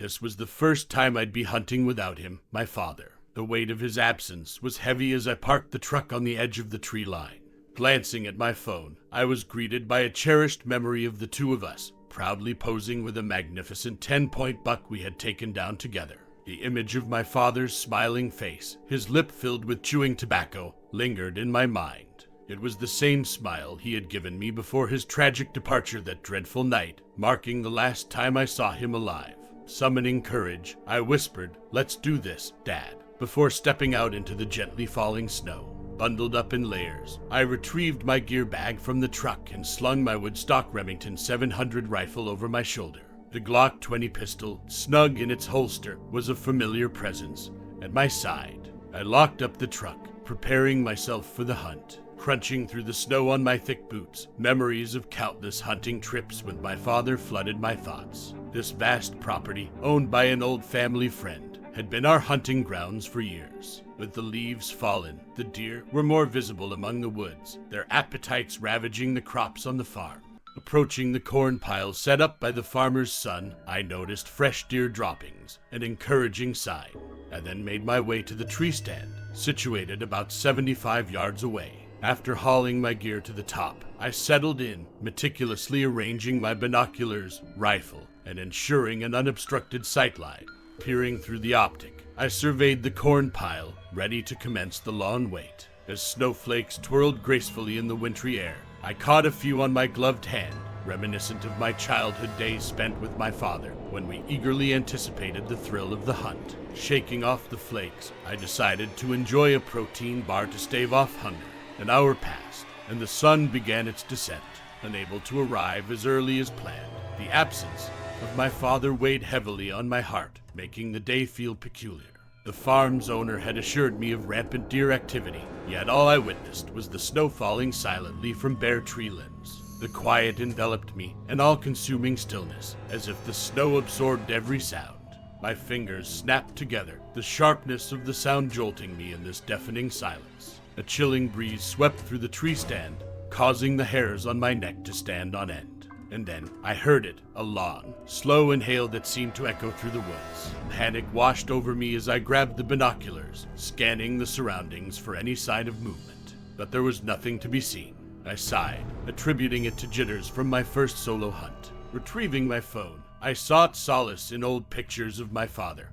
This was the first time I'd be hunting without him, my father. The weight of his absence was heavy as I parked the truck on the edge of the tree line. Glancing at my phone, I was greeted by a cherished memory of the two of us, proudly posing with a magnificent 10-point buck we had taken down together. The image of my father's smiling face, his lip filled with chewing tobacco, lingered in my mind. It was the same smile he had given me before his tragic departure that dreadful night, marking the last time I saw him alive. Summoning courage, I whispered, "Let's do this, Dad," before stepping out into the gently falling snow. Bundled up in layers, I retrieved my gear bag from the truck and slung my Woodstock Remington 700 rifle over my shoulder. The Glock 20 pistol, snug in its holster, was a familiar presence at my side. I locked up the truck, preparing myself for the hunt. Crunching through the snow on my thick boots, memories of countless hunting trips with my father flooded my thoughts. This vast property, owned by an old family friend, had been our hunting grounds for years. With the leaves fallen, the deer were more visible among the woods, their appetites ravaging the crops on the farm. Approaching the corn pile set up by the farmer's son, I noticed fresh deer droppings, an encouraging sign. I then made my way to the tree stand, situated about 75 yards away. After hauling my gear to the top, I settled in, meticulously arranging my binoculars, rifle, and ensuring an unobstructed sightline. Peering through the optic, I surveyed the corn pile, ready to commence the long wait. As snowflakes twirled gracefully in the wintry air, I caught a few on my gloved hand, reminiscent of my childhood days spent with my father, when we eagerly anticipated the thrill of the hunt. Shaking off the flakes, I decided to enjoy a protein bar to stave off hunger. An hour passed, and the sun began its descent, unable to arrive as early as planned. The absence of my father weighed heavily on my heart, making the day feel peculiar. The farm's owner had assured me of rampant deer activity, yet all I witnessed was the snow falling silently from bare tree limbs. The quiet enveloped me, an all-consuming stillness, as if the snow absorbed every sound. My fingers snapped together, the sharpness of the sound jolting me in this deafening silence. A chilling breeze swept through the tree stand, causing the hairs on my neck to stand on end. And then I heard it, a long, slow inhale that seemed to echo through the woods. Panic washed over me as I grabbed the binoculars, scanning the surroundings for any sign of movement. But there was nothing to be seen. I sighed, attributing it to jitters from my first solo hunt. Retrieving my phone, I sought solace in old pictures of my father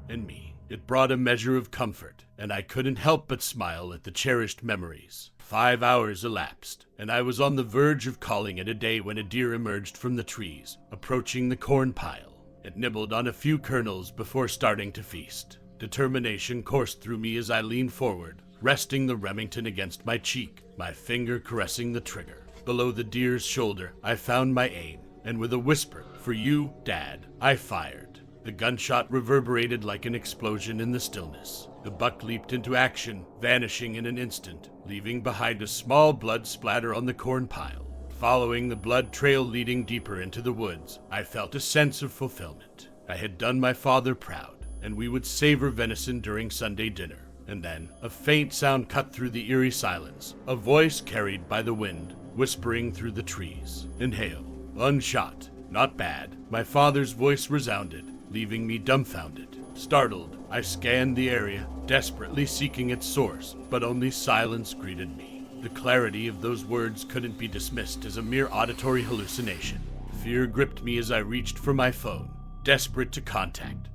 and me. It brought a measure of comfort, and I couldn't help but smile at the cherished memories. 5 hours elapsed, and I was on the verge of calling it a day when a deer emerged from the trees, approaching the corn pile. It nibbled on a few kernels before starting to feast. Determination coursed through me as I leaned forward, resting the Remington against my cheek, my finger caressing the trigger. Below the deer's shoulder, I found my aim, and with a whisper, "For you, Dad," I fired. The gunshot reverberated like an explosion in the stillness. The buck leaped into action, vanishing in an instant, leaving behind a small blood splatter on the corn pile. Following the blood trail leading deeper into the woods, I felt a sense of fulfillment. I had done my father proud, and we would savor venison during Sunday dinner. And then, a faint sound cut through the eerie silence, a voice carried by the wind, whispering through the trees. "Inhale. Unshot. Not bad." My father's voice resounded, leaving me dumbfounded. Startled, I scanned the area, desperately seeking its source, but only silence greeted me. The clarity of those words couldn't be dismissed as a mere auditory hallucination. Fear gripped me as I reached for my phone, desperate to contact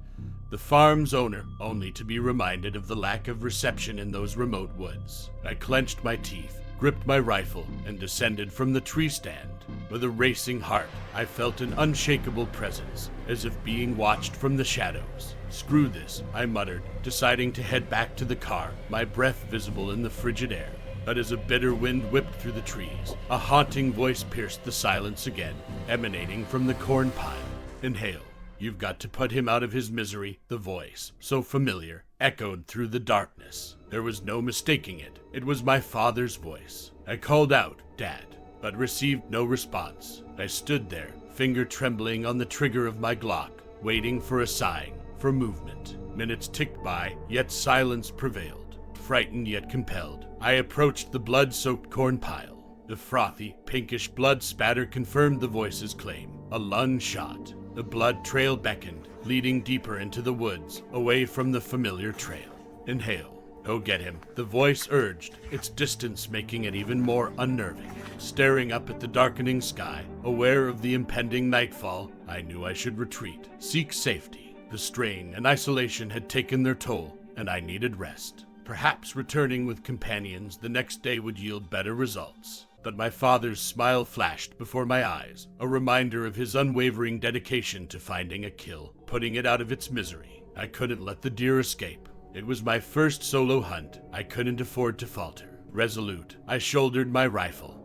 the farm's owner, only to be reminded of the lack of reception in those remote woods. I clenched my teeth, gripped my rifle, and descended from the tree stand. With a racing heart, I felt an unshakable presence, as if being watched from the shadows. "Screw this," I muttered, deciding to head back to the car, my breath visible in the frigid air. But as a bitter wind whipped through the trees, a haunting voice pierced the silence again, emanating from the corn pile. "Inhale. You've got to put him out of his misery." The voice, so familiar, echoed through the darkness. There was no mistaking it. It was my father's voice. I called out, "Dad," but received no response. I stood there, finger trembling on the trigger of my Glock, waiting for a sign, for movement. Minutes ticked by, yet silence prevailed. Frightened yet compelled, I approached the blood-soaked corn pile. The frothy, pinkish blood spatter confirmed the voice's claim. A lung shot. The blood trail beckoned, leading deeper into the woods, away from the familiar trail. Inhale. Go get him, the voice urged, its distance making it even more unnerving. Staring up at the darkening sky, aware of the impending nightfall, I knew I should retreat, seek safety. The strain and isolation had taken their toll, and I needed rest. Perhaps returning with companions the next day would yield better results. But my father's smile flashed before my eyes, a reminder of his unwavering dedication to finding a kill, putting it out of its misery. I couldn't let the deer escape. It was my first solo hunt. I couldn't afford to falter. Resolute, I shouldered my rifle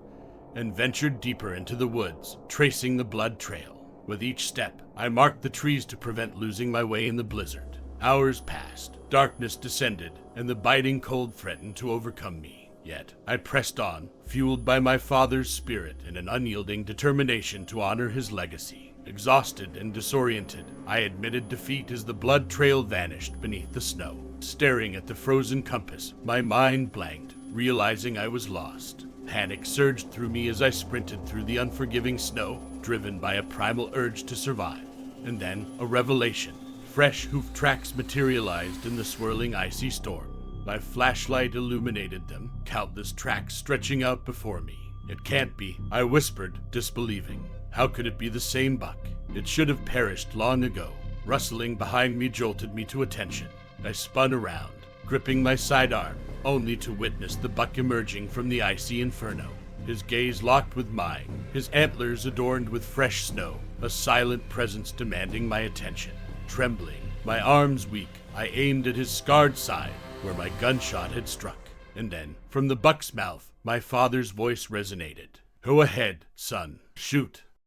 and ventured deeper into the woods, tracing the blood trail. With each step, I marked the trees to prevent losing my way in the blizzard. Hours passed, darkness descended, and the biting cold threatened to overcome me. Yet, I pressed on, fueled by my father's spirit and an unyielding determination to honor his legacy. Exhausted and disoriented, I admitted defeat as the blood trail vanished beneath the snow. Staring at the frozen compass, my mind blanked, realizing I was lost. Panic surged through me as I sprinted through the unforgiving snow, driven by a primal urge to survive. And then, a revelation. Fresh hoof tracks materialized in the swirling icy storm. My flashlight illuminated them, countless tracks stretching out before me. It can't be, I whispered, disbelieving. How could it be the same buck? It should have perished long ago. Rustling behind me jolted me to attention. I spun around, gripping my sidearm, only to witness the buck emerging from the icy inferno. His gaze locked with mine, his antlers adorned with fresh snow, a silent presence demanding my attention. Trembling, my arms weak, I aimed at his scarred side, where my gunshot had struck. And then, from the buck's mouth, my father's voice resonated. Go ahead, son. Shoot.